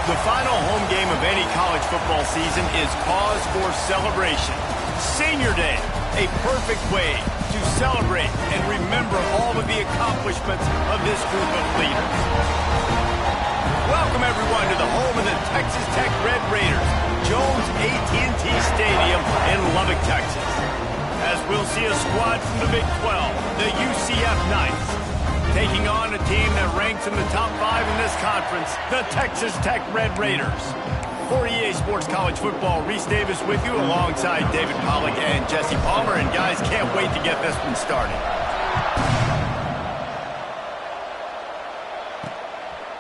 The final home game of any college football season is cause for celebration. Senior Day, a perfect way to celebrate and remember all of the accomplishments of this group of leaders. Welcome, everyone, to the home of the Texas Tech Red Raiders, Jones AT&T Stadium in Lubbock, Texas. As we'll see a squad from the Big 12, the UCF Knights, taking on a team that ranks in the top 5 in this conference, the Texas Tech Red Raiders. For EA Sports College Football, Reese Davis with you alongside David Pollack and Jesse Palmer. And guys, can't wait to get this one started.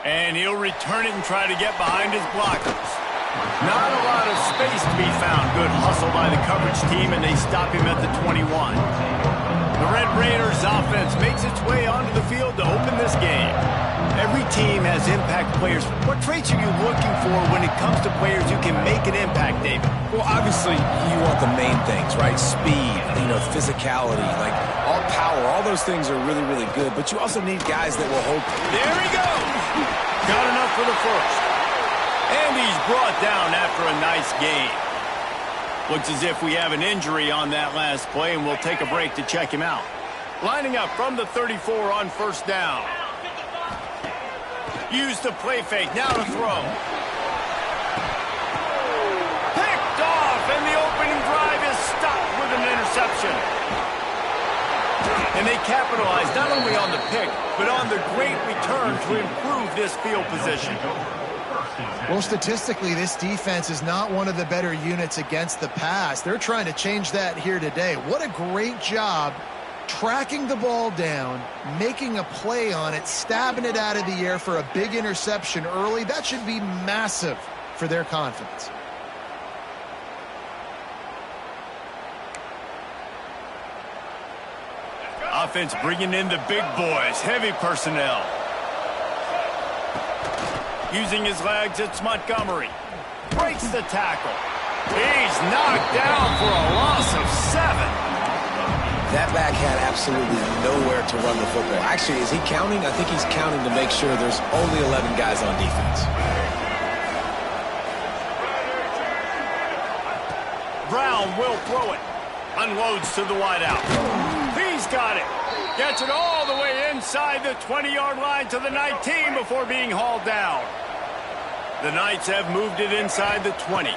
And he'll return it and try to get behind his blockers. Not a lot of space to be found. Good hustle by the coverage team, and they stop him at the 21. The Red Raiders offense makes its way onto the field to open this game. Every team has impact players. What traits are you looking for when it comes to players who can make an impact, David? Well, obviously, you want the main things, right? Speed, physicality, like all power. All those things are really, really good. But you also need guys that will hold. There he goes. Got enough for the first. And he's brought down after a nice game. Looks as if we have an injury on that last play, and we'll take a break to check him out. Lining up from the 34 on first down. Use the play fake, now to throw. Picked off, and the opening drive is stopped with an interception. And they capitalize not only on the pick, but on the great return to improve this field position. Well, statistically, this defense is not one of the better units against the pass. They're trying to change that here today. What a great job tracking the ball down, making a play on it, stabbing it out of the air for a big interception early. That should be massive for their confidence. Offense bringing in the big boys, heavy personnel. Using his legs, it's Montgomery. Breaks the tackle. He's knocked down for a loss of 7. That back had absolutely nowhere to run the football. Actually, is he counting? I think he's counting to make sure there's only 11 guys on defense. Brown will throw it. Unloads to the wideout. He's got it. Gets it all the way inside the 20-yard line to the 19 before being hauled down. The Knights have moved it inside the 20.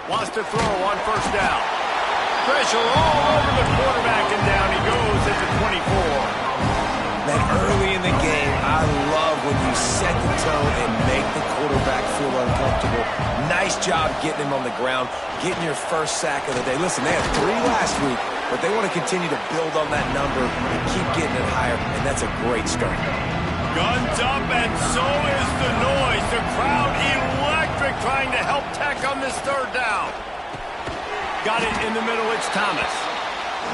Wants to throw on first down. Pressure all over the quarterback, and down he goes at the 24. Man, early in the game, I love when you set the tone and make the quarterback feel uncomfortable. Nice job getting him on the ground, getting your first sack of the day. Listen, they had 3 last week, but they want to continue to build on that number and keep getting it higher, and that's a great start. Guns up, and so is the noise. The crowd electric, trying to help Tech on this third down. Got it in the middle, it's Thomas.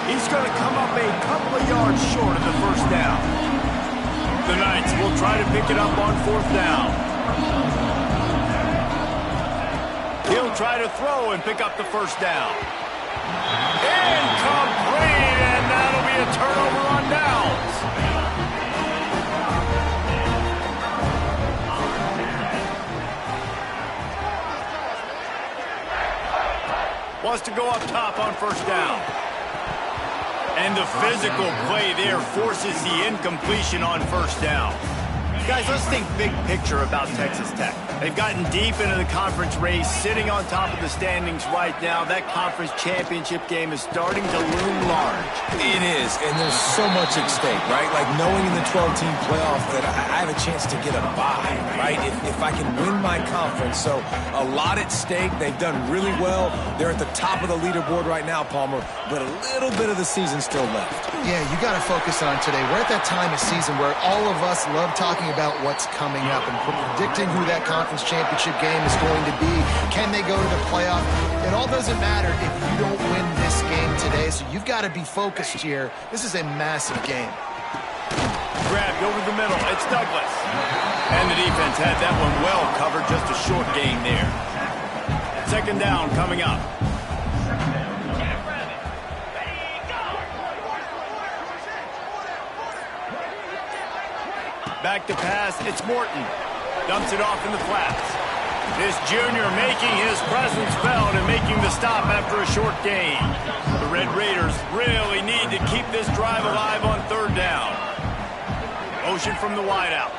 He's going to come up a couple of yards short of the first down. The Knights will try to pick it up on fourth down. He'll try to throw and pick up the first down. Incomplete, and that'll be a turnover on downs. Wants to go up top on first down. And the physical play there forces the incompletion on first down. Guys, let's think big picture about Texas Tech. They've gotten deep into the conference race, sitting on top of the standings right now. That conference championship game is starting to loom large. It is, and there's so much at stake, right? Like knowing in the 12-team playoff that I have a chance to get a bye, right? If I can win my conference. So a lot at stake. They've done really well. They're at the top of the leaderboard right now, Palmer, but a little bit of the season still left. Yeah, you got to focus on today. We're at that time of season where all of us love talking about what's coming up and predicting who that conference championship game is going to be. Can they go to the playoff? It all doesn't matter if you don't win this game today, so you've got to be focused here. This is a massive game. Grabbed over the middle. It's Douglas. And the defense had that one well covered. Just a short gain there. Second down coming up. Back to pass, it's Morton. Dumps it off in the flats. This junior making his presence felt and making the stop after a short gain. The Red Raiders really need to keep this drive alive on third down. Motion from the wideout.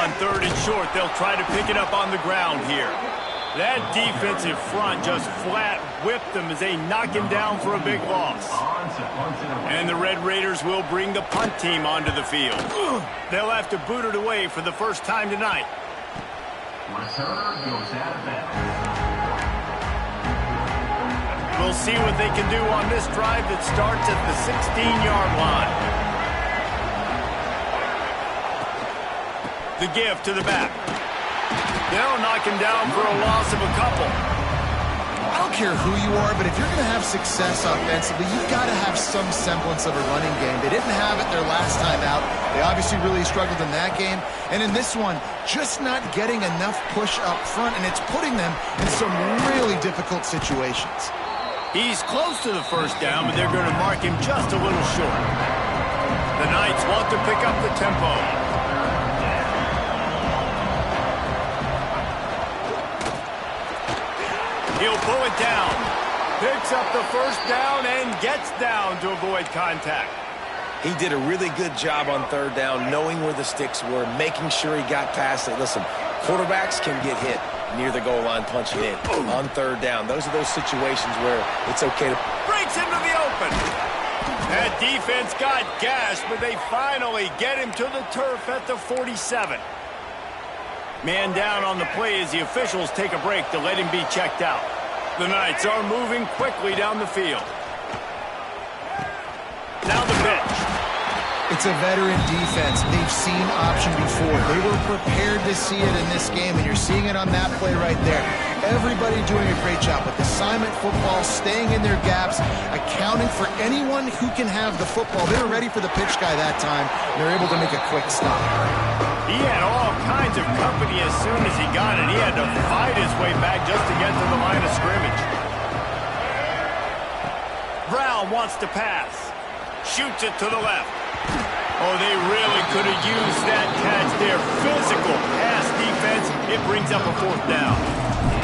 On third and short, they'll try to pick it up on the ground here. That defensive front just flat whipped them as they knock him down for a big loss. And the Red Raiders will bring the punt team onto the field. They'll have to boot it away for the first time tonight. Returner goes out of bounds. We'll see what they can do on this drive that starts at the 16-yard line. The give to the back. They'll knock him down for a loss of a couple. I don't care who you are, but if you're going to have success offensively, you've got to have some semblance of a running game. They didn't have it their last time out. They obviously really struggled in that game. And in this one, just not getting enough push up front, and it's putting them in some really difficult situations. He's close to the first down, but they're going to mark him just a little short. The Knights want to pick up the tempo. He'll pull it down. Picks up the first down and gets down to avoid contact. He did a really good job on third down, knowing where the sticks were, making sure he got past it. Listen, quarterbacks can get hit near the goal line punching in on third down. Those are those situations where it's okay to... Breaks into the open. That defense got gashed, but they finally get him to the turf at the 47. Man down on the play as the officials take a break to let him be checked out. The Knights are moving quickly down the field. Now the pitch. It's a veteran defense. They've seen option before. They were prepared to see it in this game, and you're seeing it on that play right there. Everybody doing a great job with assignment football, staying in their gaps, accounting for anyone who can have the football. They were ready for the pitch guy that time. They're able to make a quick stop. He had all kinds of company as soon as he got it. He had to fight his way back just to get to the line of scrimmage. Brown wants to pass. Shoots it to the left. Oh, they really could have used that catch there. Physical pass defense. It brings up a fourth down.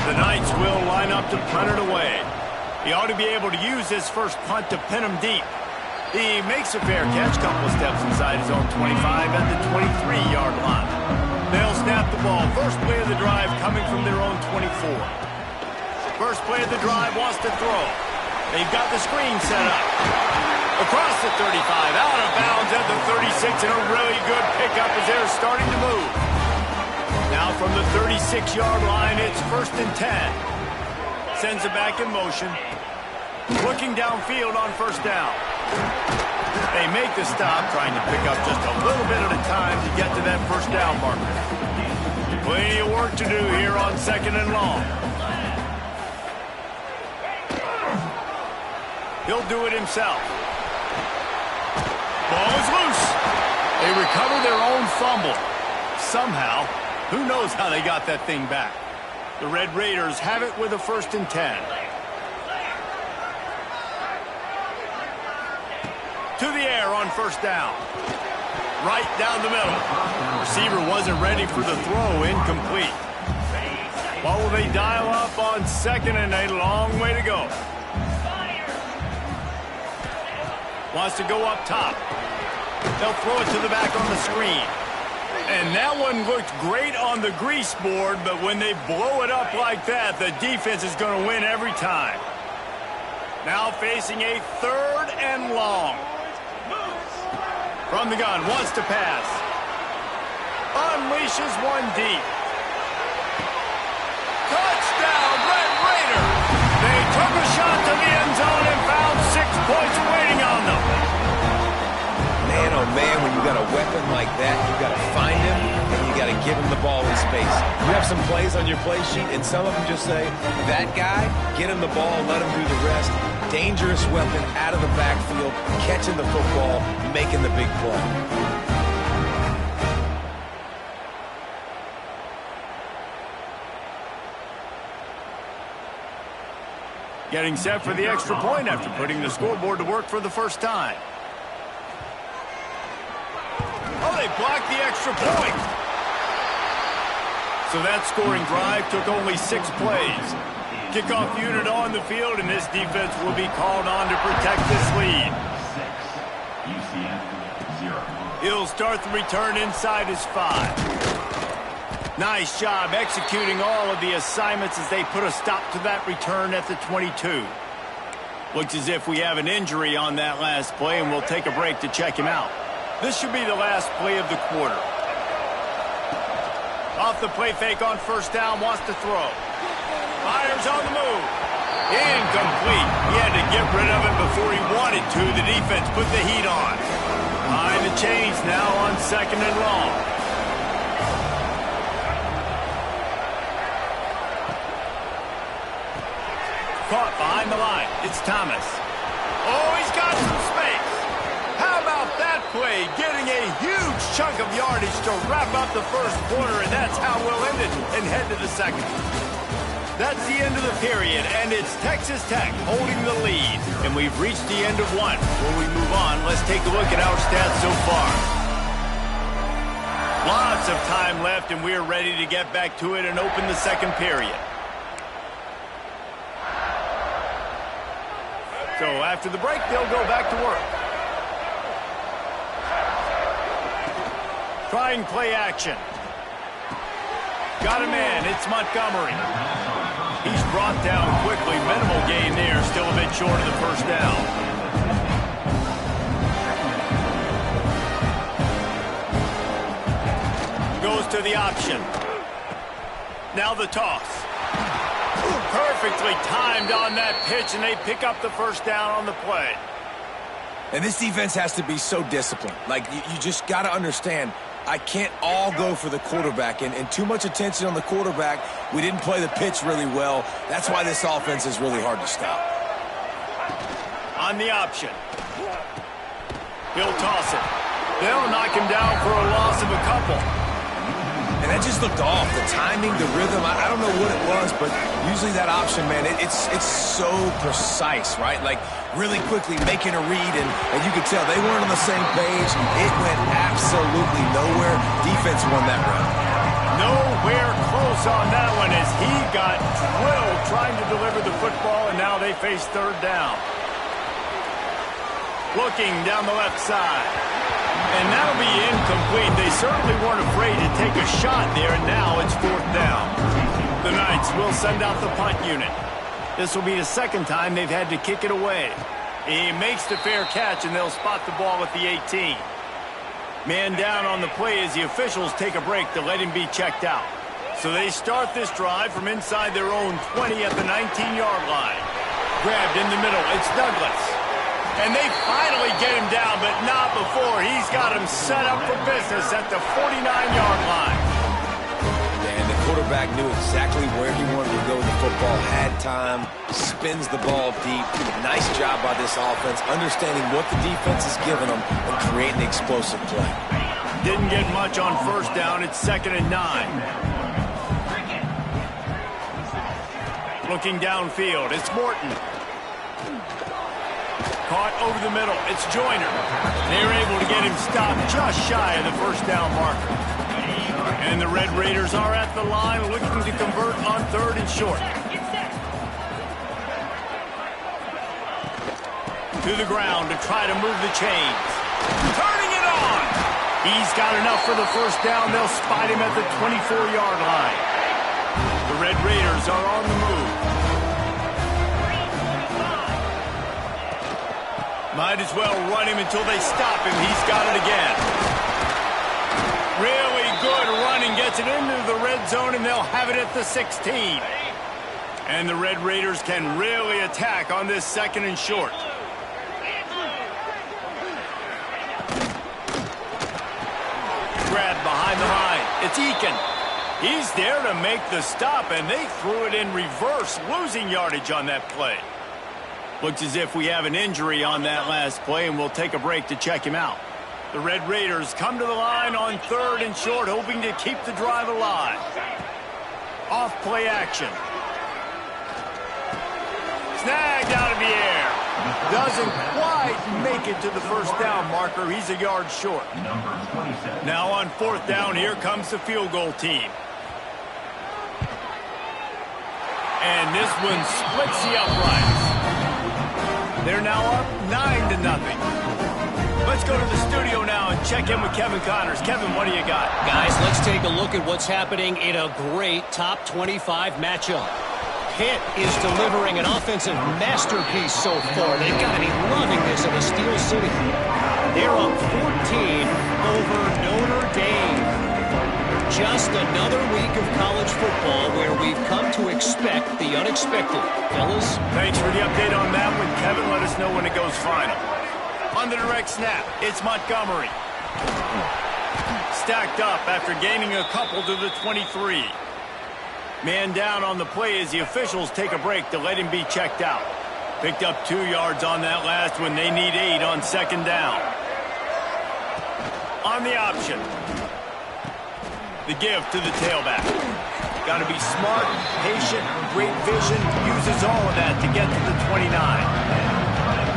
The Knights will line up to punt it away. He ought to be able to use this first punt to pin him deep. He makes a fair catch, couple of steps inside his own 25 at the 23-yard line. They'll snap the ball. First play of the drive coming from their own 24. First play of the drive wants to throw. They've got the screen set up. Across the 35, out of bounds at the 36, and a really good pickup as they're starting to move. Now from the 36-yard line, it's 1st and 10. Sends it back in motion. Looking downfield on first down. They make the stop, trying to pick up just a little bit at a time to get to that first down marker. Plenty of work to do here on 2nd and long. He'll do it himself. Ball is loose. They recover their own fumble. Somehow, who knows how they got that thing back. The Red Raiders have it with a 1st and 10. To the air on first down. Right down the middle. Receiver wasn't ready for the throw. Incomplete. What will they dial up on 2nd and a long way to go? Wants to go up top. They'll throw it to the back on the screen. And that one looked great on the grease board, but when they blow it up like that, the defense is going to win every time. Now facing a 3rd and long. From the gun, wants to pass. Unleashes one deep. Touchdown, Red Raiders! They took a shot to the end zone and found 6 points waiting on them. Man, oh man, when you got a weapon like that, you got to find him and you got to give him the ball in space. You have some plays on your play sheet, and some of them just say, that guy, get him the ball, let him do the rest. Dangerous weapon out of the backfield, catching the football, making the big play. Getting set for the extra point after putting the scoreboard to work for the first time. Oh, they blocked the extra point. So So that scoring drive took only 6 plays. Kickoff unit on the field, and this defense will be called on to protect this lead. 6, UCF 0. He'll start the return inside his 5. Nice job executing all of the assignments as they put a stop to that return at the 22. Looks as if we have an injury on that last play, and we'll take a break to check him out. This should be the last play of the quarter. Off the play fake on first down, wants to throw. Fires on the move. Incomplete. He had to get rid of it before he wanted to. The defense put the heat on. Behind the chains now on 2nd and long. Caught behind the line. It's Thomas. Oh, he's got some space. How about that play? Getting a huge chunk of yardage to wrap up the first quarter, and that's how we'll end it and head to the second. That's the end of the period, and it's Texas Tech holding the lead. And we've reached the end of one. Before we move on, let's take a look at our stats so far. Lots of time left, and we're ready to get back to it and open the second period. So after the break, they'll go back to work. Trying play action. Got a man. It's Montgomery. He's brought down quickly. Minimal gain there. Still a bit short of the first down. Goes to the option. Now the toss. Perfectly timed on that pitch, and they pick up the first down on the play. And this defense has to be so disciplined. Like, you just got to understand, I can't all go for the quarterback, and too much attention on the quarterback. We didn't play the pitch really well. That's why this offense is really hard to stop. On the option. He'll toss it. They'll knock him down for a loss of a couple. And that just looked off. The timing, the rhythm, I don't know what it was, but usually that option, man, it's so precise, right? Like, really quickly making a read, and you could tell they weren't on the same page. It went absolutely nowhere. Defense won that round. Nowhere close on that one as he got drilled trying to deliver the football, and now they face third down. Looking down the left side. And that'll be incomplete. They certainly weren't afraid to take a shot there, and now it's 4th down. The Knights will send out the punt unit. This will be the second time they've had to kick it away. He makes the fair catch, and they'll spot the ball at the 18. Man down on the play as the officials take a break to let him be checked out. So they start this drive from inside their own 20 at the 19-yard line. Grabbed in the middle. It's Douglas. And they finally get him down, but not before. He's got him set up for business at the 49-yard line. And the quarterback knew exactly where he wanted to go with the football, had time, spins the ball deep. Nice job by this offense, understanding what the defense is giving them and creating the explosive play. Didn't get much on first down. It's 2nd and 9. Looking downfield, it's Morton. Caught over the middle. It's Joyner. They're able to get him stopped just shy of the first down marker. And the Red Raiders are at the line looking to convert on 3rd and short. To the ground to try to move the chains. Turning it on. He's got enough for the first down. They'll spot him at the 24-yard line. The Red Raiders are on the move. Might as well run him until they stop him. He's got it again. Really good running. Gets it into the red zone, and they'll have it at the 16. And the Red Raiders can really attack on this 2nd and short. Grab behind the line. It's Eakin. He's there to make the stop, and they threw it in reverse, losing yardage on that play. Looks as if we have an injury on that last play, and we'll take a break to check him out. The Red Raiders come to the line on 3rd and short, hoping to keep the drive alive. Off play action. Snagged out of the air. Doesn't quite make it to the first down marker. He's a yard short. Now on 4th down, here comes the field goal team. And this one splits the uprights. They're now up 9-0. Let's go to the studio now and check in with Kevin Connors. Kevin, what do you got? Guys, let's take a look at what's happening in a great top 25 matchup. Pitt is delivering an offensive masterpiece so far. They've got to be loving this in the Steel City. They're up 14 over Notre Dame. Just another week of college football where we've come to expect the unexpected. Fellas? Thanks for the update on that one, Kevin. Let us know when it goes final. On the direct snap, it's Montgomery. Stacked up after gaining a couple to the 23. Man down on the play as the officials take a break to let him be checked out. Picked up 2 yards on that last one. They need 8 on second down. On the option. The give to the tailback. Got to be smart, patient, great vision. Uses all of that to get to the 29.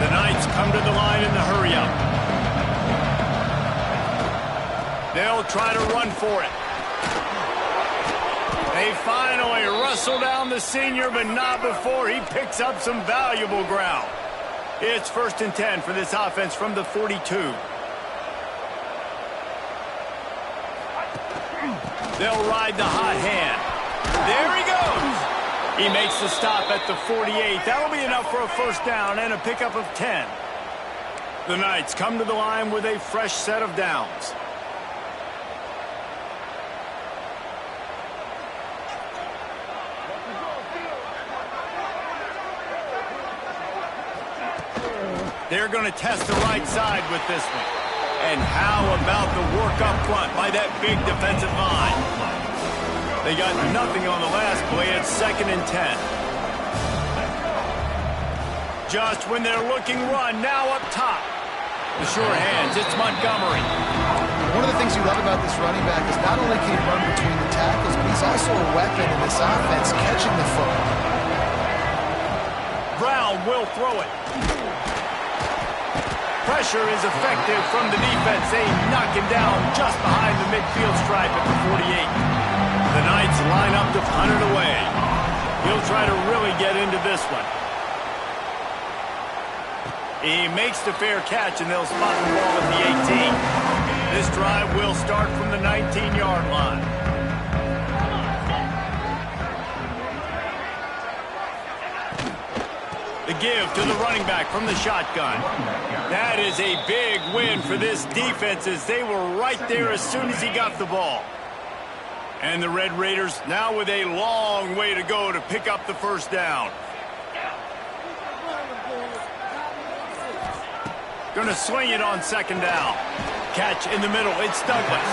The Knights come to the line in the hurry-up. They'll try to run for it. They finally wrestle down the senior, but not before he picks up some valuable ground. It's 1st and 10 for this offense from the 42. They'll ride the hot hand. There he goes. He makes the stop at the 48. That'll be enough for a first down and a pickup of 10. The Knights come to the line with a fresh set of downs. They're going to test the right side with this one. And how about the work up front by that big defensive line? They got nothing on the last play. It's 2nd and 10. Just when they're looking run, now up top. The sure hands, it's Montgomery. One of the things you love about this running back is not only can he run between the tackles, but he's also a weapon in this offense, catching the football. Brown will throw it. Pressure is effective from the defense. They knock him down just behind the midfield stripe at the 48. The Knights line up to punt it away. He'll try to really get into this one. He makes the fair catch, and they'll spot the ball at the 18. This drive will start from the 19-yard line. The give to the running back from the shotgun. That is a big win for this defense as they were right there as soon as he got the ball. And the Red Raiders now with a long way to go to pick up the first down. Going to swing it on second down. Catch in the middle. It's Douglas.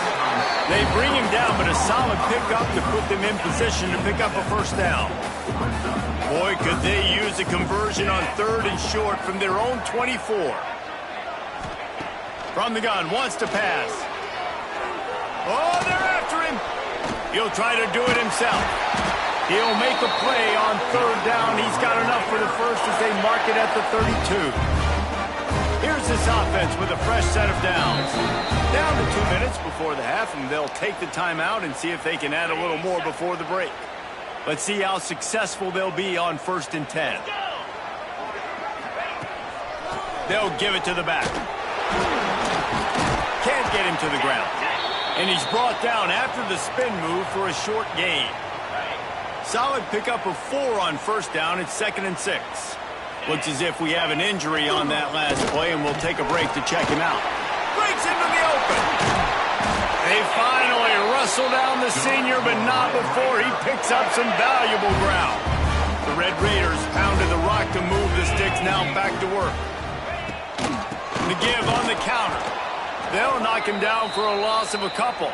They bring him down, but a solid pickup to put them in position to pick up a first down. Boy, could they use a conversion on 3rd and short from their own 24. From the gun, wants to pass. Oh, they're after him. He'll try to do it himself. He'll make a play on 3rd down. He's got enough for the first as they mark it at the 32. Here's this offense with a fresh set of downs. Down to 2 minutes before the half, and they'll take the timeout and see if they can add a little more before the break. Let's see how successful they'll be on 1st and 10. They'll give it to the back. Can't get him to the ground. And he's brought down after the spin move for a short gain. Solid pickup of 4 on 1st down. It's 2nd and 6. Looks as if we have an injury on that last play, and we'll take a break to check him out. Breaks into the open. They finally wrestle down the senior, but not before he picks up some valuable ground. The Red Raiders pounded the rock to move the sticks, now back to work. The give on the counter. They'll knock him down for a loss of a couple.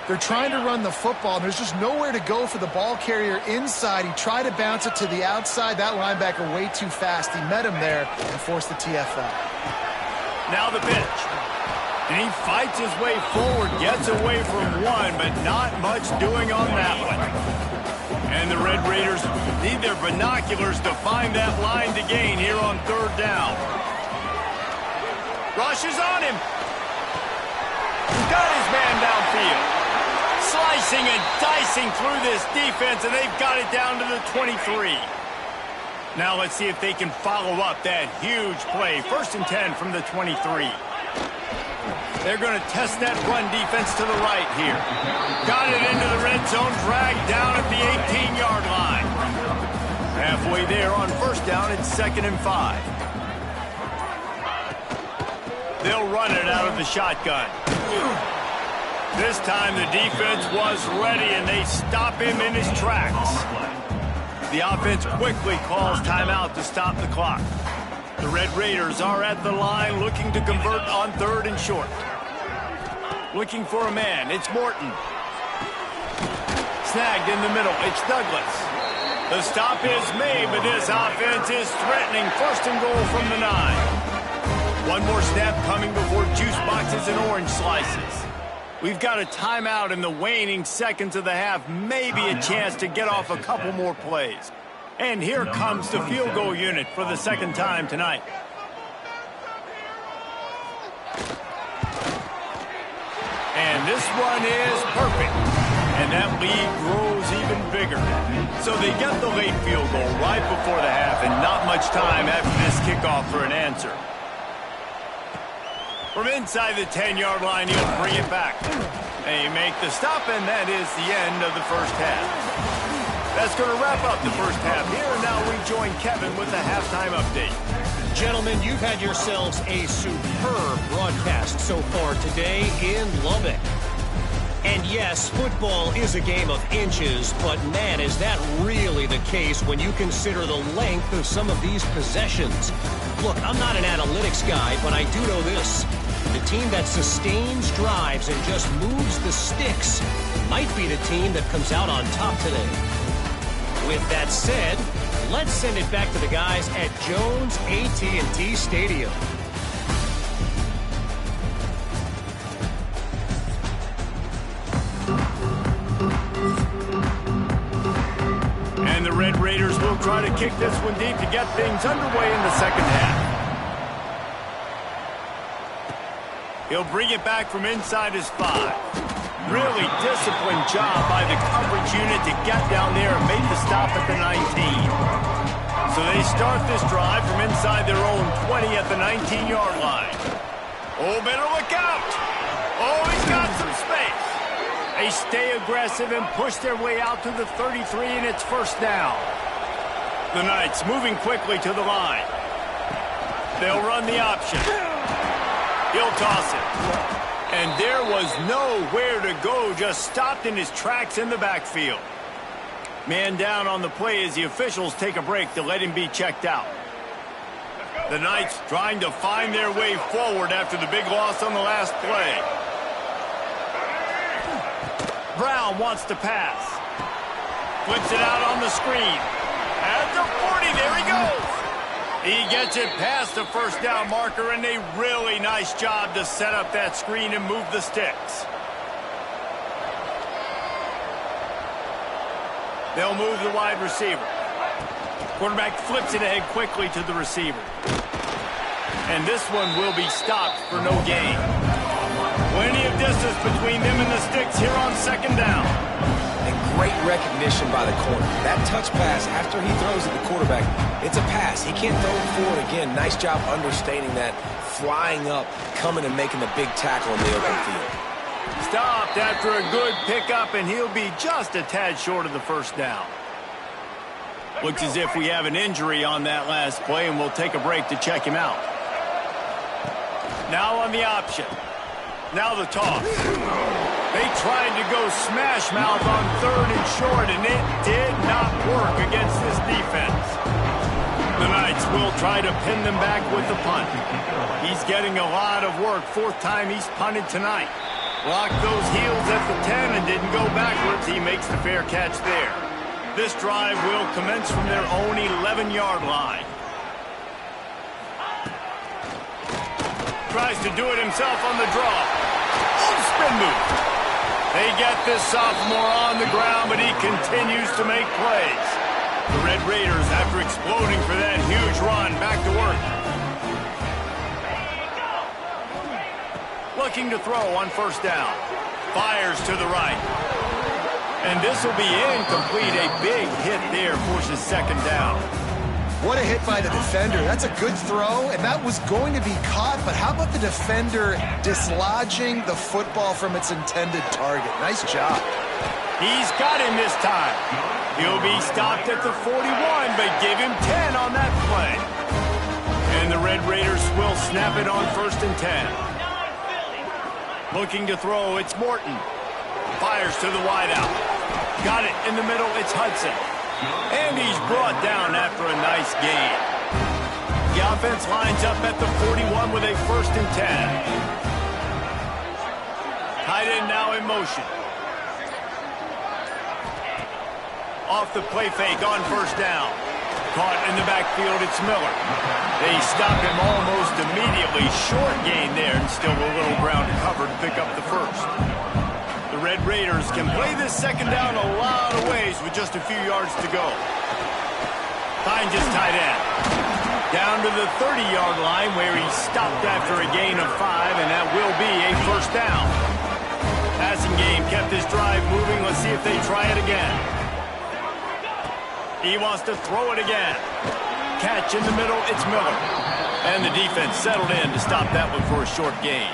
They're trying to run the football, and there's just nowhere to go for the ball carrier inside. He tried to bounce it to the outside. That linebacker way too fast. He met him there and forced the TFL. Now the pitch. And he fights his way forward, gets away from one, but not much doing on that one. And the Red Raiders need their binoculars to find that line to gain here on 3rd down. Rush is on him. Got his man downfield. Slicing and dicing through this defense, and they've got it down to the 23. Now let's see if they can follow up that huge play. 1st and 10 from the 23. They're going to test that run defense to the right here. Got it into the red zone, dragged down at the 18-yard line. Halfway there on 1st down, it's 2nd and 5. They'll run it out of the shotgun. This time the defense was ready, and they stop him in his tracks. The offense quickly calls timeout to stop the clock. The Red Raiders are at the line looking to convert on 3rd and short. Looking for a man. It's Morton. Snagged in the middle. It's Douglas. The stop is made, but this offense is threatening. 1st and goal from the 9. One more snap coming before juice boxes and orange slices. We've got a timeout in the waning seconds of the half. Maybe a chance to get off a couple more plays. And here comes the field goal unit for the 2nd time tonight. And this one is perfect. And that lead grows even bigger. So they get the late field goal right before the half, and not much time after this kickoff for an answer. From inside the 10-yard line, he'll bring it back. They make the stop, and that is the end of the 1st half. That's going to wrap up the 1st half here, and now we join Kevin with the halftime update. Gentlemen, you've had yourselves a superb broadcast so far today in Lubbock. And yes, football is a game of inches, but man, is that really the case when you consider the length of some of these possessions. Look, I'm not an analytics guy, but I do know this. The team that sustains drives and just moves the sticks might be the team that comes out on top today. With that said, let's send it back to the guys at Jones AT&T Stadium. And the Red Raiders will try to kick this one deep to get things underway in the 2nd half. He'll bring it back from inside his 5. Really disciplined job by the coverage unit to get down there and make the stop at the 19. So they start this drive from inside their own 20 at the 19-yard line. Oh, better look out. Oh, he's got some space. They stay aggressive and push their way out to the 33, and it's 1st down. The Knights moving quickly to the line. They'll run the option. He'll toss it. And there was nowhere to go, just stopped in his tracks in the backfield. Man down on the play as the officials take a break to let him be checked out. The Knights trying to find their way forward after the big loss on the last play. Brown wants to pass. Flips it out on the screen. At the 40, there he goes. He gets it past the 1st down marker, and a really nice job to set up that screen and move the sticks. They'll move the wide receiver. Quarterback flips it ahead quickly to the receiver. And this one will be stopped for no gain. Plenty of distance between them and the sticks here on 2nd down. And great recognition by the corner. That touch pass after he throws at the quarterback, it's a pass. He can't throw it forward again. Nice job understanding that, flying up, coming and making the big tackle in the open field. Stopped after a good pickup, and he'll be just a tad short of the 1st down. Looks as if we have an injury on that last play, and we'll take a break to check him out. Now on the option. Now the toss. They tried to go smash mouth on 3rd and short, and it did not work against this defense. The Knights will try to pin them back with the punt. He's getting a lot of work. 4th time he's punted tonight. Blocked those heels at the 10 and didn't go backwards. He makes the fair catch there. This drive will commence from their own 11-yard line. Tries to do it himself on the draw. Oh, spin move. They get this sophomore on the ground, but he continues to make plays. The Red Raiders, after exploding for that huge run, back to work. Looking to throw on 1st down. Fires to the right. And this will be incomplete. A big hit there forces second down. What a hit by the defender. That's a good throw, and that was going to be caught, but how about the defender dislodging the football from its intended target? Nice job. He's got him this time. He'll be stopped at the 41, but give him 10 on that play. And the Red Raiders will snap it on 1st and 10. Looking to throw, it's Morton. Fires to the wideout. Got it in the middle, it's Hudson. And he's brought down after a nice gain. The offense lines up at the 41 with a 1st and 10. Tight end now in motion. Off the play fake on 1st down. Caught in the backfield, it's Miller. They stop him almost immediately. Short gain there, and still a little ground to cover to pick up the 1st. The Red Raiders can play this second down a lot of ways with just a few yards to go. Finds his tight end. Down to the 30-yard line where he stopped after a gain of 5, and that will be a 1st down. Passing game kept his drive moving. Let's see if they try it again. He wants to throw it again. Catch in the middle, it's Miller. And the defense settled in to stop that one for a short gain.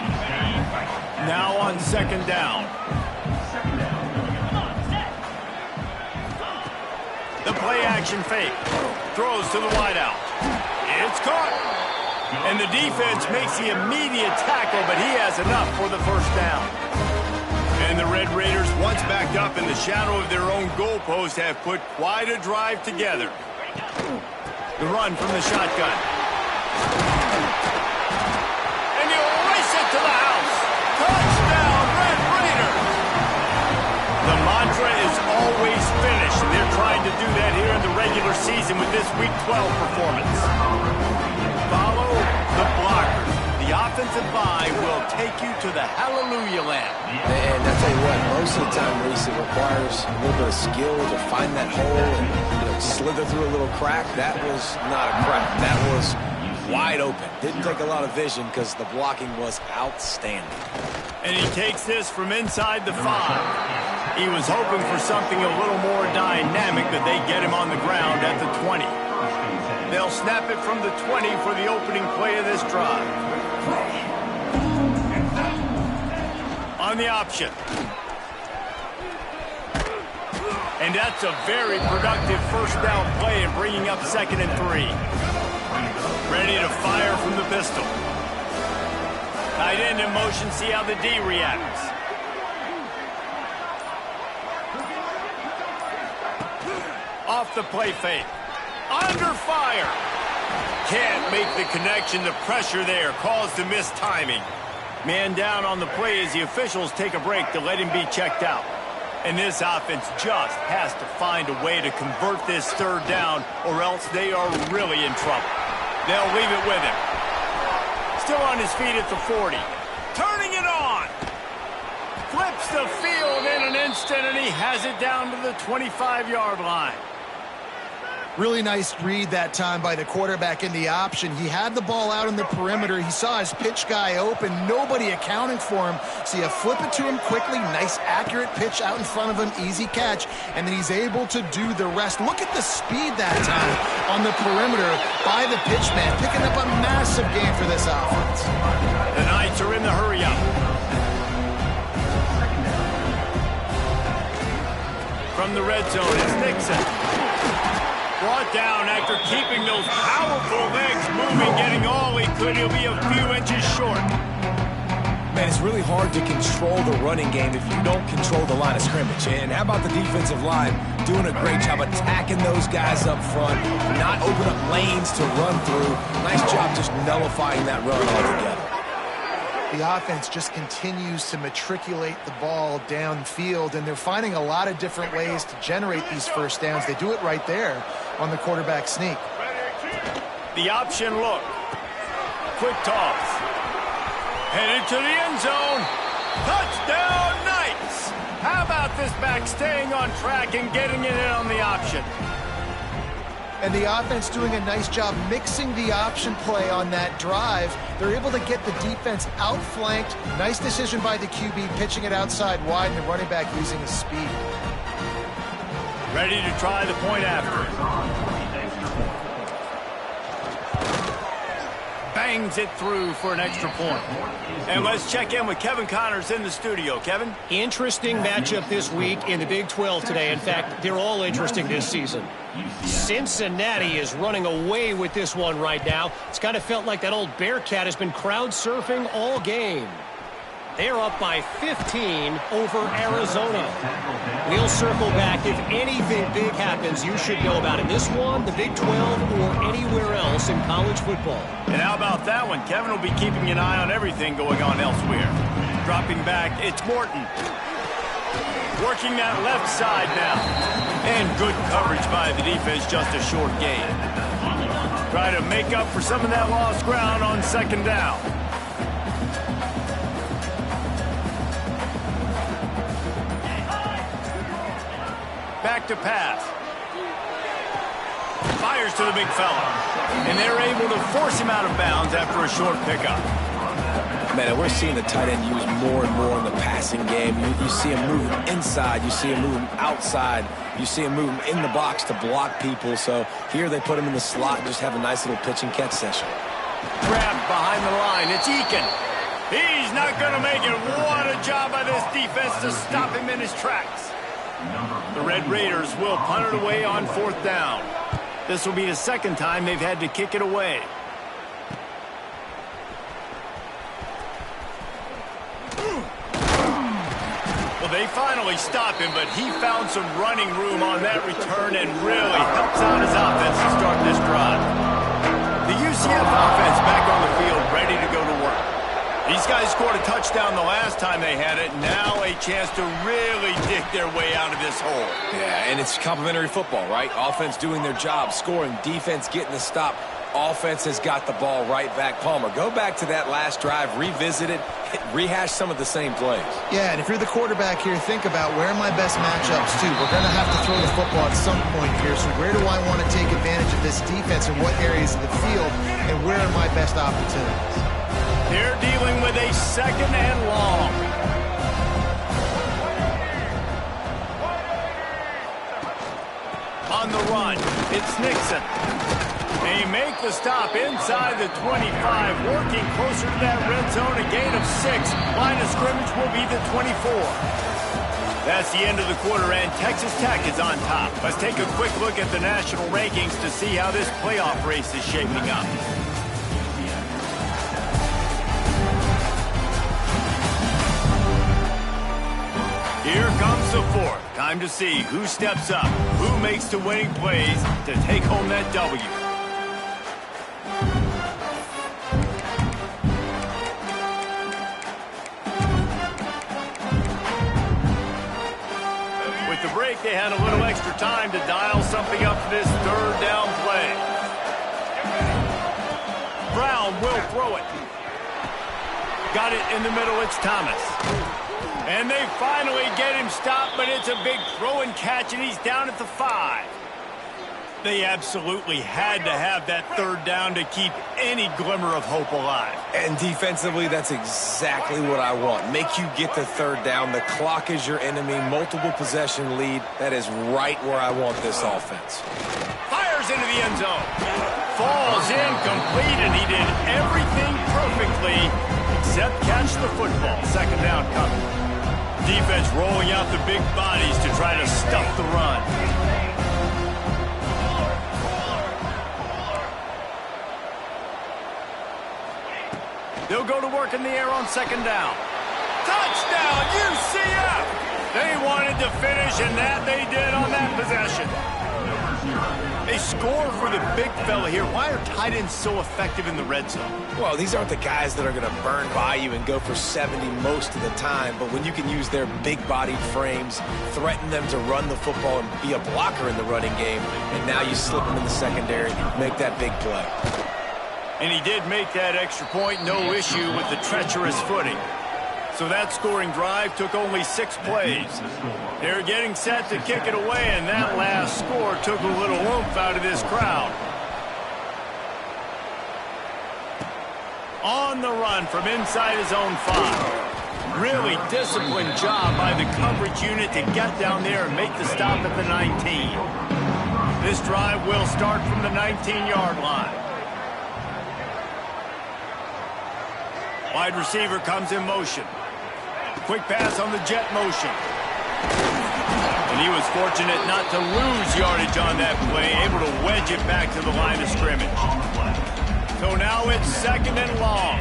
Now on 2nd down. The play action fake. Throws to the wideout. It's caught. And the defense makes the immediate tackle, but he has enough for the 1st down. And the Red Raiders, once backed up in the shadow of their own goalpost, have put quite a drive together. The run from the shotgun. And he'll race it to the house. Touchdown, Red Raiders! The mantra is always finish, and they're trying to do that here in the regular season with this Week 12 performance. Follow the blockers. The offensive bye will take you to the hallelujah land. And I tell you what, most of the time, Reese, it requires a little bit of skill to find that hole and slither through a little crack. That was not a crack. That was wide open. Didn't take a lot of vision because the blocking was outstanding. And he takes this from inside the 5. He was hoping for something a little more dynamic, but they get him on the ground at the 20. They'll snap it from the 20 for the opening play of this drive. On the option. And that's a very productive 1st down play and bringing up 2nd and 3. Ready to fire from the pistol. Tight end in motion, see how the D reacts. Off the play fake. Under fire. Can't make the connection. The pressure there caused the missed timing. Man down on the play as the officials take a break to let him be checked out. And this offense just has to find a way to convert this 3rd down, or else they are really in trouble. They'll leave it with him. Still on his feet at the 40. Turning it on. Flips the field in an instant, and he has it down to the 25-yard line. Really nice read that time by the quarterback in the option. He had the ball out on the perimeter. He saw his pitch guy open. Nobody accounting for him. So you flip it to him quickly. Nice, accurate pitch out in front of him. Easy catch. And then he's able to do the rest. Look at the speed that time on the perimeter by the pitch man. Picking up a massive gain for this offense. The Knights are in the hurry-up. From the red zone, it's Nixon. Brought down after keeping those powerful legs moving, getting all he could. He'll be a few inches short. Man, it's really hard to control the running game if you don't control the line of scrimmage. And how about the defensive line doing a great job attacking those guys up front, not open up lanes to run through. Nice job just nullifying that run altogether. The offense just continues to matriculate the ball downfield, and they're finding a lot of different ways to generate these 1st downs. They do it right there on the quarterback sneak. The option look. Quick toss. Headed to the end zone. Touchdown, Knights! How about this back staying on track and getting it in on the option? And the offense doing a nice job mixing the option play on that drive. They're able to get the defense outflanked. Nice decision by the QB, pitching it outside wide, and the running back using his speed. Ready to try the point after. Bangs it through for an extra point. And let's check in with Kevin Connors in the studio. Kevin? Interesting matchup this week in the Big 12 today. In fact, they're all interesting this season. Cincinnati is running away with this one right now. It's kind of felt like that old Bearcat has been crowd surfing all game. They're up by 15 over Arizona. We'll circle back. If anything big happens, you should know about it. This one, the Big 12, or anywhere else in college football. And how about that one? Kevin will be keeping an eye on everything going on elsewhere. Dropping back, it's Morton. Working that left side now. And good coverage by the defense, just a short gain. Try to make up for some of that lost ground on second down. Back to pass. Fires to the big fella. And they're able to force him out of bounds after a short pickup. Man, we're seeing the tight end used more and more in the passing game. You see him moving inside. You see him moving outside. You see him moving in the box to block people. So here they put him in the slot and just have a nice little pitch and catch session. Grabbed behind the line. It's Eakin. He's not going to make it. What a job by this defense to stop him in his tracks. The Red Raiders will punt it away on fourth down. This will be the second time they've had to kick it away. Well, they finally stop him, but he found some running room on that return and really helps out his offense to start this drive. The UCF offense back on the field, ready to go to work. These guys scored a touchdown the last time they had it. Now a chance to really dig their way out of this hole. Yeah, and it's complimentary football, right? Offense doing their job, scoring, defense getting the stop. Offense has got the ball right back. Palmer, go back to that last drive, revisit it, rehash some of the same plays. Yeah, and if you're the quarterback here, think about where are my best matchups too. We're going to have to throw the football at some point here, so where do I want to take advantage of this defense and what areas of the field, and where are my best opportunities? They're dealing with a second and long. On the run, it's Nixon. They make the stop inside the 25, working closer to that red zone, a gain of 6. Line of scrimmage will be the 24. That's the end of the quarter, and Texas Tech is on top. Let's take a quick look at the national rankings to see how this playoff race is shaping up. Here comes the fourth. Time to see who steps up, who makes the winning plays to take home that W. With the break, they had a little extra time to dial something up for this third down play. Brown will throw it. Got it in the middle. It's Thomas. And they finally get him stopped, but it's a big throw and catch, and he's down at the 5. They absolutely had to have that third down to keep any glimmer of hope alive. And defensively, that's exactly what I want. Make you get the third down. The clock is your enemy. Multiple possession lead. That is right where I want this offense. Fires into the end zone. Falls incomplete, and he did everything perfectly except catch the football. Second down coming. Defense rolling out the big bodies to try to stuff the run. They'll go to work in the air on second down. Touchdown, UCF! They wanted to finish, and that they did on that possession. They score for the big fella here. Why are tight ends so effective in the red zone? Well, these aren't the guys that are going to burn by you and go for 70 most of the time, but when you can use their big-bodied frames, threaten them to run the football and be a blocker in the running game, and now you slip them in the secondary, make that big play. And he did make that extra point, no issue with the treacherous footing. So that scoring drive took only 6 plays. They're getting set to kick it away, and that last score took a little oomph out of this crowd. On the run from inside his own 5. Really disciplined job by the coverage unit to get down there and make the stop at the 19. This drive will start from the 19-yard line. Wide receiver comes in motion. Quick pass on the jet motion. And he was fortunate not to lose yardage on that play, able to wedge it back to the line of scrimmage. So now it's 2nd and long.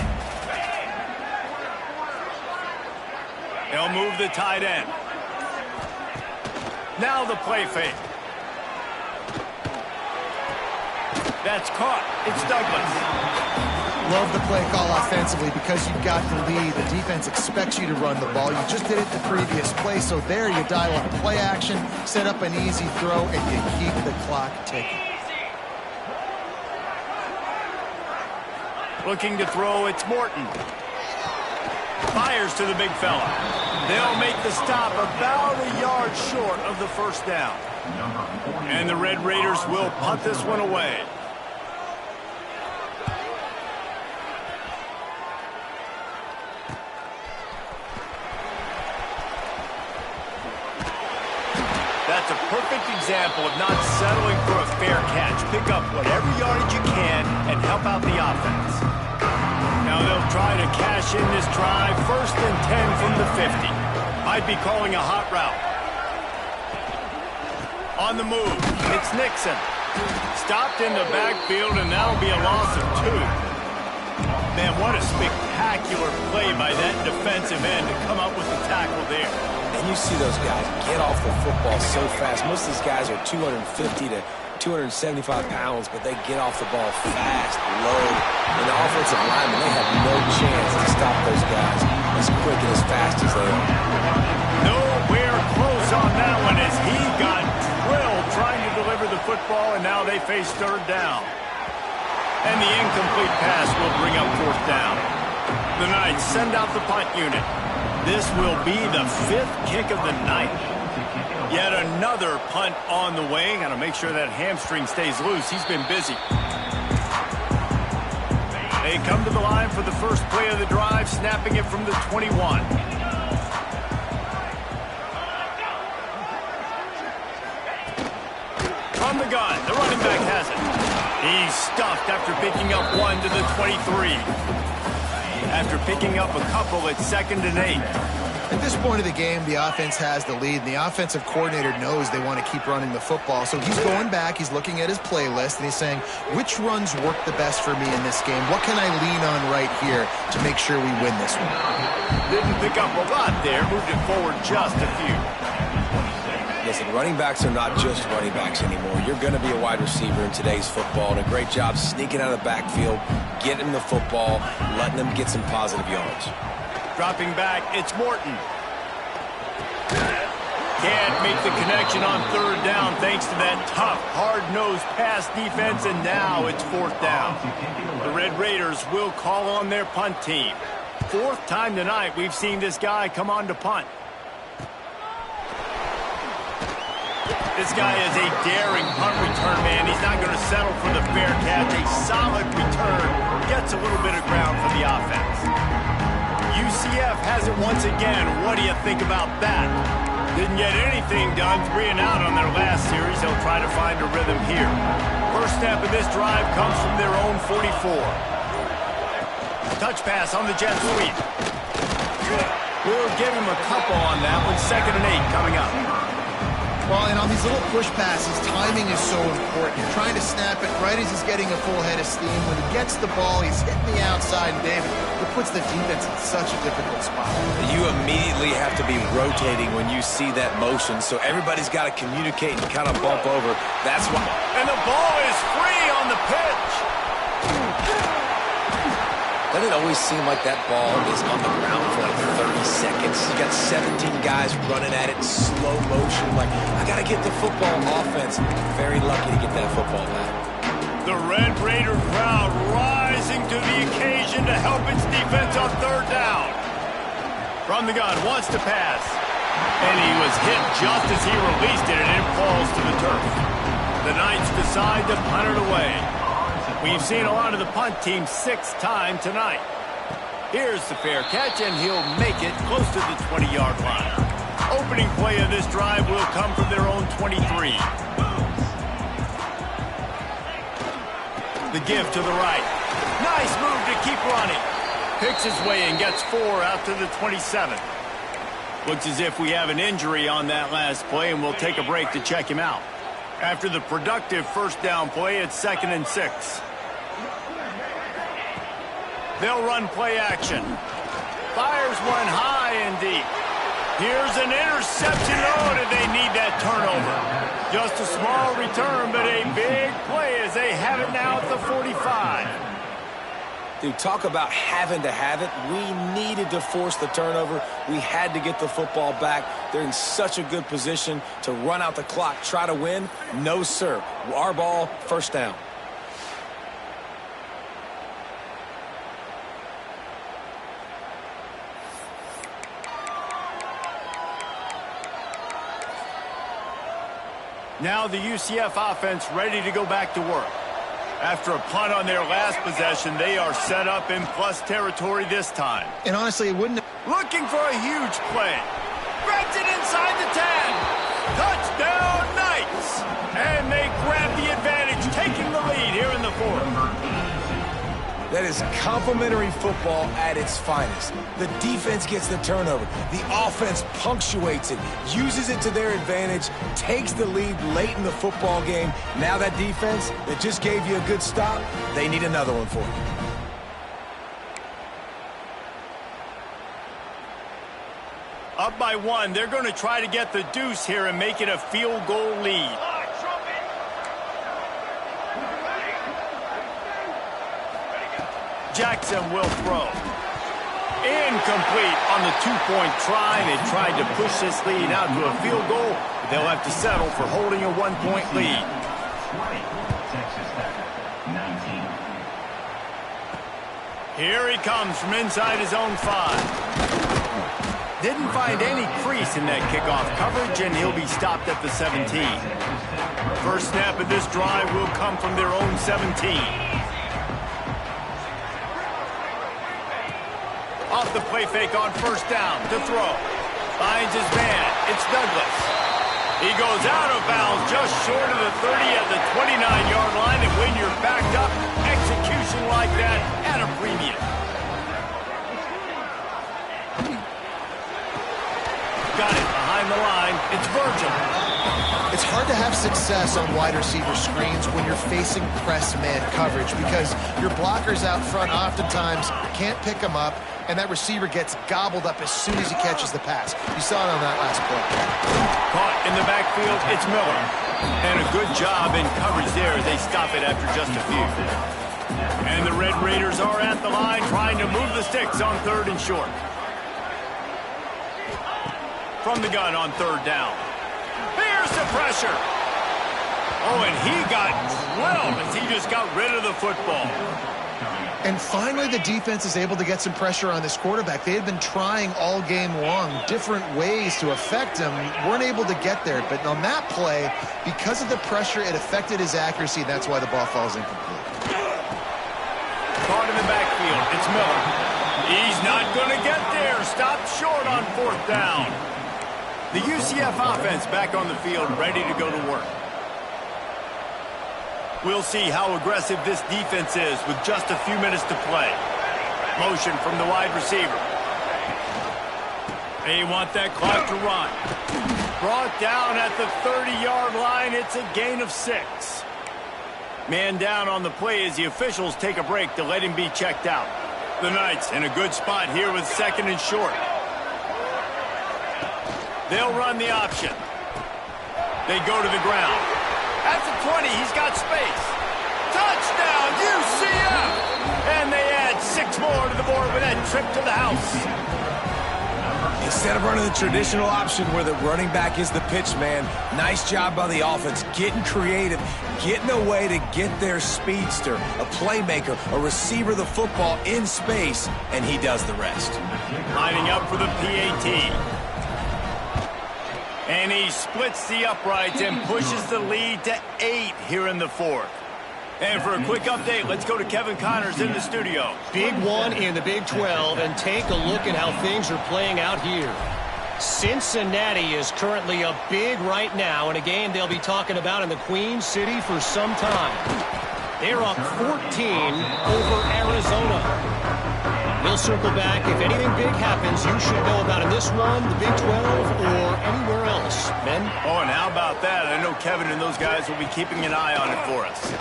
They'll move the tight end. Now the play fake. That's caught. It's Douglas. Love the play call offensively because you've got the lead. The defense expects you to run the ball. You just did it the previous play, so there you dial up play action, set up an easy throw, and you keep the clock ticking. Looking to throw, it's Morton. Fires to the big fella. They'll make the stop about a yard short of the first down. And the Red Raiders will punt this one away. That's a perfect example of not settling for a fair catch. Pick up whatever yardage you can and help out the offense. Now they'll try to cash in this drive. 1st and 10 from the 50. Might be calling a hot route. On the move, it's Nixon. Stopped in the backfield, and that'll be a loss of 2. Man, what a spectacular play by that defensive end to come up with the tackle there. And you see those guys get off the football so fast. Most of these guys are 250 to 275 pounds, but they get off the ball fast, low. And the offensive linemen, they have no chance to stop those guys as quick and as fast as they are. Nowhere close on that one as he got drilled trying to deliver the football, and now they face 3rd down. And the incomplete pass will bring up 4th down. The Knights send out the punt unit. This will be the 5th kick of the night. Yet another punt on the way. Got to make sure that hamstring stays loose. He's been busy. They come to the line for the first play of the drive, snapping it from the 21. From the gun, the running back has it. He's stuffed after picking up 1 to the 23. After picking up a couple, it's 2nd and 8. At this point of the game, the offense has the lead, and the offensive coordinator knows they want to keep running the football. So he's going back, he's looking at his playlist, and he's saying, which runs work the best for me in this game? What can I lean on right here to make sure we win this one? Didn't pick up a lot there, moved it forward just a few. Listen, running backs are not just running backs anymore. You're going to be a wide receiver in today's football, and a great job sneaking out of the backfield, getting the football, letting them get some positive yards. Dropping back, it's Morton. Can't make the connection on 3rd down thanks to that tough, hard-nosed pass defense, and now it's 4th down. The Red Raiders will call on their punt team. 4th time tonight we've seen this guy come on to punt. This guy is a daring punt return man. He's not going to settle for the fair catch. A solid return gets a little bit of ground for the offense. UCF has it once again. What do you think about that? Didn't get anything done. 3 and out on their last series. They'll try to find a rhythm here. First step of this drive comes from their own 44. Touch pass on the jet sweep. We'll give him a couple on that one. 2nd and 8 coming up. Well, and on these little push passes, timing is so important. You're trying to snap it right as he's getting a full head of steam. When he gets the ball, he's hitting the outside, and David, it puts the defense in such a difficult spot. You immediately have to be rotating when you see that motion, so everybody's got to communicate and kind of bump over. That's why. And the ball is free on the pitch. Doesn't it always seem like that ball is on the ground for like 30 seconds? You got 17 guys running at it, slow motion. Like, I got to get the football offense. Very lucky to get that football back. The Red Raider crowd rising to the occasion to help its defense on 3rd down. From the gun, wants to pass. And he was hit just as he released it, and it falls to the turf. The Knights decide to punt it away. We've seen a lot of the punt team 6 times tonight. Here's the fair catch, and he'll make it close to the 20-yard line. Opening play of this drive will come from their own 23. The give to the right. Nice move to keep running. Picks his way and gets 4 out to the 27. Looks as if we have an injury on that last play, and we'll take a break to check him out. After the productive first down play, it's 2nd and 6. They'll run play action. Fires one high and deep. Here's an interception. Oh, did they need that turnover? Just a small return, but a big play as they have it now at the 45. Dude, talk about having to have it. We needed to force the turnover. We had to get the football back. They're in such a good position to run out the clock, try to win. No, sir. Our ball, first down. Now the UCF offense ready to go back to work. After a punt on their last possession, they are set up in plus territory this time. And honestly, it wouldn't... Looking for a huge play. Grabs it inside the 10. Touchdown, Knights! And they grab the advantage, taking the lead here in the 4th. That is complimentary football at its finest. The defense gets the turnover. The offense punctuates it, uses it to their advantage, takes the lead late in the football game. Now that defense that just gave you a good stop, they need another one for you. Up by 1, they're going to try to get the deuce here and make it a field goal lead. Jackson will throw. Incomplete on the 2-point try. They tried to push this lead out to a field goal, but they'll have to settle for holding a 1-point lead. Here he comes from inside his own 5. Didn't find any crease in that kickoff coverage, and he'll be stopped at the 17. First snap of this drive will come from their own 17. Off the play fake on first down to throw. Finds his man. It's Douglas. He goes out of bounds just short of the 30 at the 29-yard line. And when you're backed up, execution like that at a premium. Got it behind the line. It's Virgil. It's hard to have success on wide receiver screens when you're facing press man coverage because your blockers out front oftentimes can't pick them up, and that receiver gets gobbled up as soon as he catches the pass. You saw it on that last play. Caught in the backfield, it's Miller. And a good job in coverage there as they stop it after just a few. And the Red Raiders are at the line trying to move the sticks on 3rd and short. From the gun on 3rd down. Here's the pressure. Oh, and he got drilled as he just got rid of the football. And finally, the defense is able to get some pressure on this quarterback. They had been trying all game long different ways to affect him. Weren't able to get there. But on that play, because of the pressure, it affected his accuracy. That's why the ball falls incomplete. Caught in the backfield. It's Miller. He's not going to get there. Stopped short on 4th down. The UCF offense back on the field, ready to go to work. We'll see how aggressive this defense is with just a few minutes to play. Motion from the wide receiver. They want that clock to run. Brought down at the 30-yard line. It's a gain of 6. Man down on the play as the officials take a break to let him be checked out. The Knights in a good spot here with 2nd and short. They'll run the option. They go to the ground. At the 20, he's got space. Touchdown, UCF! And they add 6 more to the board with that trip to the house. Instead of running the traditional option where the running back is the pitch man, nice job by the offense, getting creative, getting a way to get their speedster, a playmaker, a receiver the football in space, and he does the rest. Lining up for the PAT. And he splits the uprights and pushes the lead to 8 here in the 4th. And for a quick update, let's go to Kevin Connors in the studio. Big one in the Big 12, and take a look at how things are playing out here. Cincinnati is currently up big right now in a game they'll be talking about in the Queen City for some time. They're up 14 over Arizona. We'll circle back. If anything big happens, you should know about in this one, the Big 12, or anywhere else. Ben? Oh, and how about that? I know Kevin and those guys will be keeping an eye on it for us.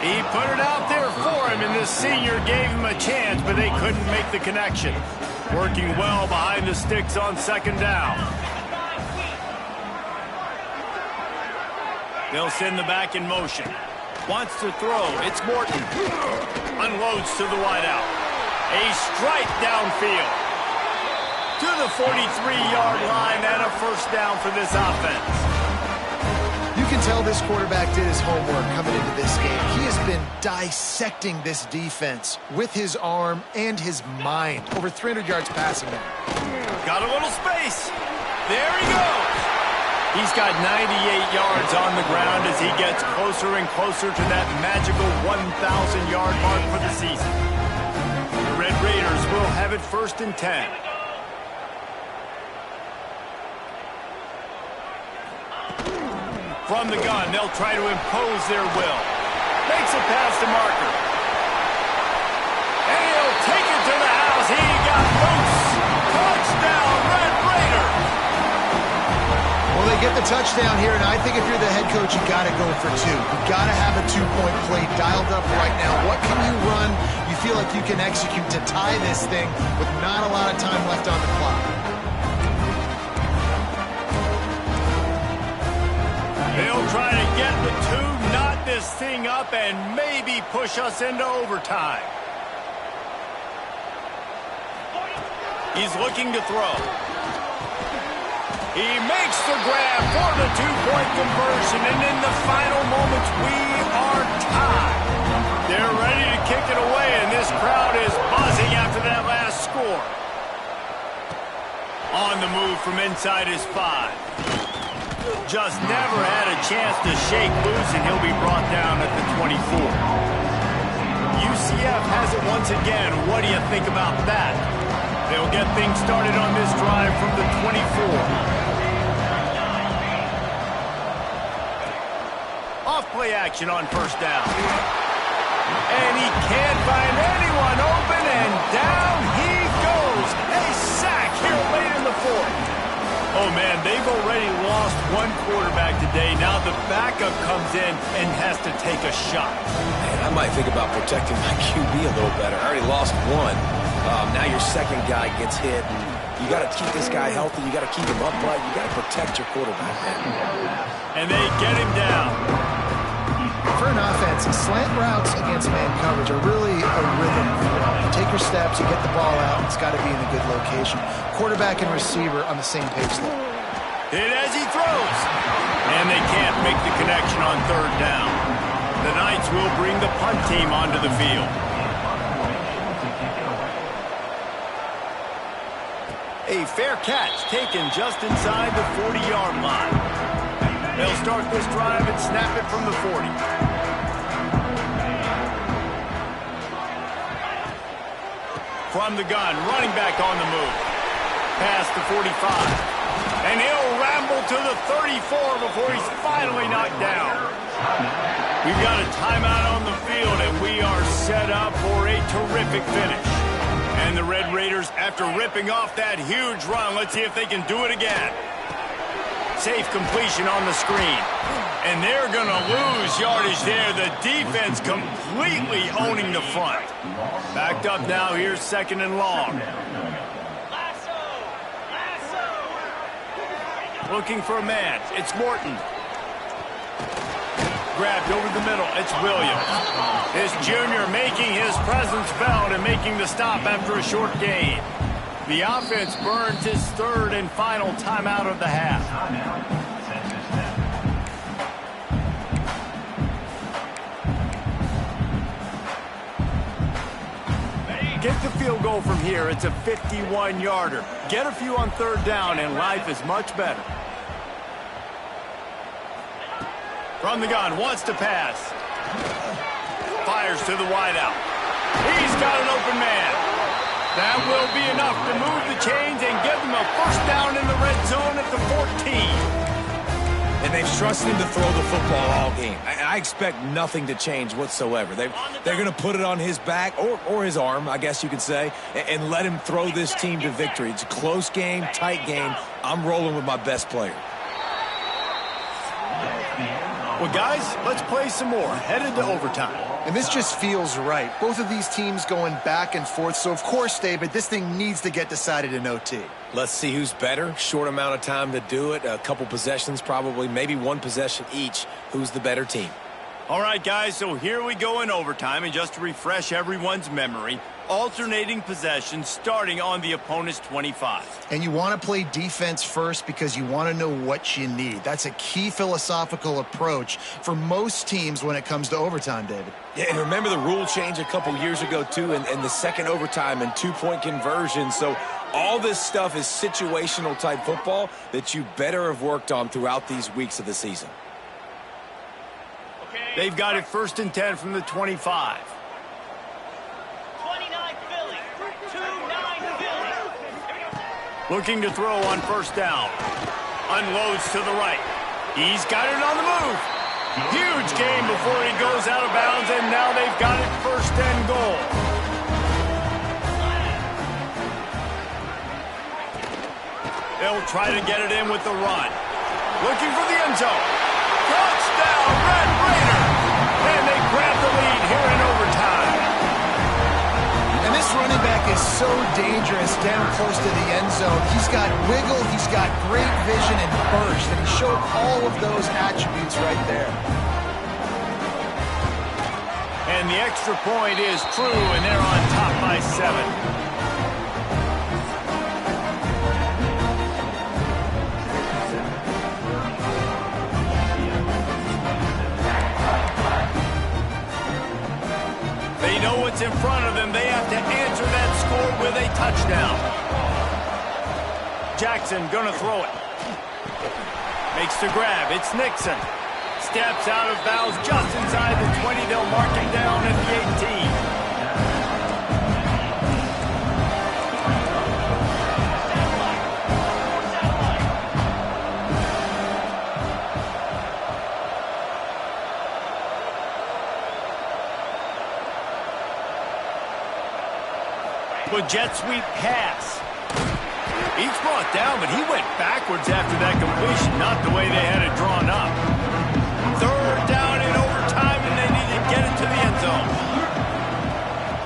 He put it out there for him, and this senior gave him a chance, but they couldn't make the connection. Working well behind the sticks on second down. They'll send the back in motion. Wants to throw. It's Morton. Unloads to the wideout. A strike downfield. To the 43-yard line and a first down for this offense. You can tell this quarterback did his homework coming into this game. He has been dissecting this defense with his arm and his mind. Over 300 yards passing now. Got a little space. There he goes. He's got 98 yards on the ground as he gets closer and closer to that magical 1,000-yard mark for the season. The Red Raiders will have it 1st and 10. From the gun, they'll try to impose their will. Makes it past the marker. And he'll take it to the house. He got loose. Touchdown, Red Raiders. Well, they get the touchdown here, and I think if you're the head coach, you got to go for two. You got to have a two-point play dialed up right now. What can you run you feel like you can execute to tie this thing with not a lot of time left on the clock? They'll try to get the two, knot this thing up, and maybe push us into overtime. He's looking to throw. He makes the grab for the two-point conversion, and in the final moments, we are tied. They're ready to kick it away, and this crowd is buzzing after that last score. On the move from inside his 5. Just never had a chance to shake loose, and he'll be brought down at the 24. UCF has it once again. What do you think about that? They'll get things started on this drive from the 24. Off-play action on first down. And he can't find anyone open, and down he goes. A sack here late in the 4th. Oh, man, they've already lost one quarterback today. Now the backup comes in and has to take a shot. Man, I might think about protecting my QB a little better. I already lost one. Now your second guy gets hit. You got to keep this guy healthy. You got to keep him upright. You got to protect your quarterback, man. And they get him down. For an offense, slant routes against man coverage are really a rhythm. You take your steps, you get the ball out, it's got to be in a good location. Quarterback and receiver on the same page there. Hit as he throws. And they can't make the connection on third down. The Knights will bring the punt team onto the field. A fair catch taken just inside the 40-yard line. They'll start this drive and snap it from the 40. From the gun, running back on the move. Past the 45. And he'll ramble to the 34 before he's finally knocked down. We've got a timeout on the field, and we are set up for a terrific finish. And the Red Raiders, after ripping off that huge run, let's see if they can do it again. Safe completion on the screen. And they're going to lose yardage there. The defense completely owning the front. Backed up now. Here's 2nd and long. Looking for a man. It's Morton. Grabbed over the middle. It's Williams. This junior making his presence felt and making the stop after a short gain. The offense burns his 3rd and final timeout of the half. Get the field goal from here. It's a 51-yarder. Get a few on third down, and life is much better. From the gun, wants to pass. Fires to the wideout. He's got an open man. That will be enough to move the chains and give them a first down in the red zone at the 14. And they've trusted him to throw the football all game. I expect nothing to change whatsoever. They're going to put it on his back, or his arm, I guess you could say, and let him throw this team to victory. It's a close game, tight game. I'm rolling with my best player. Well, guys, let's play some more. Headed to overtime. And this just feels right. Both of these teams going back and forth. So, of course, David, this thing needs to get decided in OT. Let's see who's better. Short amount of time to do it. A couple possessions probably, maybe one possession each. Who's the better team? All right, guys, so here we go in overtime. And just to refresh everyone's memory, alternating possessions starting on the opponent's 25. And you want to play defense first because you want to know what you need. That's a key philosophical approach for most teams when it comes to overtime, David. Yeah, and remember the rule change a couple years ago, too, and the second overtime and two-point conversion. So all this stuff is situational type football that you better have worked on throughout these weeks of the season. They've got it 1st and 10 from the 25. 29 Philly. 2-9 Philly. Looking to throw on first down. Unloads to the right. He's got it on the move. Huge game before he goes out of bounds, and now they've got it 1st and goal. They'll try to get it in with the run. Looking for the end zone. Touchdown, Red Raiders! And they grab the lead here in overtime. And this running back is so dangerous down close to the end zone. He's got wiggle, he's got great vision and burst, and he showed all of those attributes right there. And the extra point is true, and they're on top by 7. They know what's in front of them. They have to answer that score with a touchdown. Jackson gonna throw it. Makes the grab. It's Nixon. Steps out of bounds just inside the 20. They'll mark him down at the 18. With jet sweep pass. He's brought down, but he went backwards after that completion, not the way they had it drawn up. 3rd down in overtime, and they need to get it to the end zone.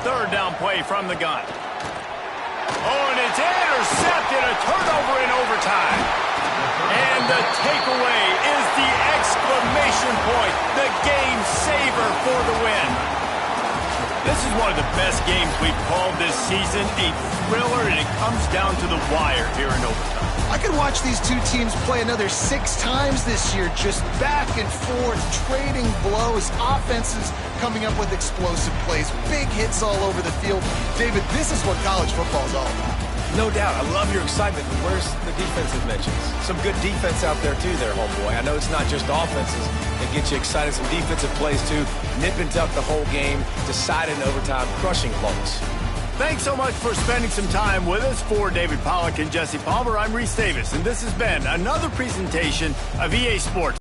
3rd down play from the gun. Oh, and it's intercepted, a turnover in overtime. And the takeaway is the exclamation point, the game saver for the win. This is one of the best games we've called this season, a thriller, and it comes down to the wire here in overtime. I could watch these two teams play another 6 times this year, just back and forth, trading blows, offenses coming up with explosive plays, big hits all over the field. David, this is what college football is all about. No doubt. I love your excitement. Where's the defensive mentions? Some good defense out there, too, there, homeboy. I know it's not just offenses that get you excited. Some defensive plays, too. Nip and tuck the whole game. Decided in overtime. Crushing opponents. Thanks so much for spending some time with us. For David Pollack and Jesse Palmer, I'm Reese Davis, and this has been another presentation of EA Sports.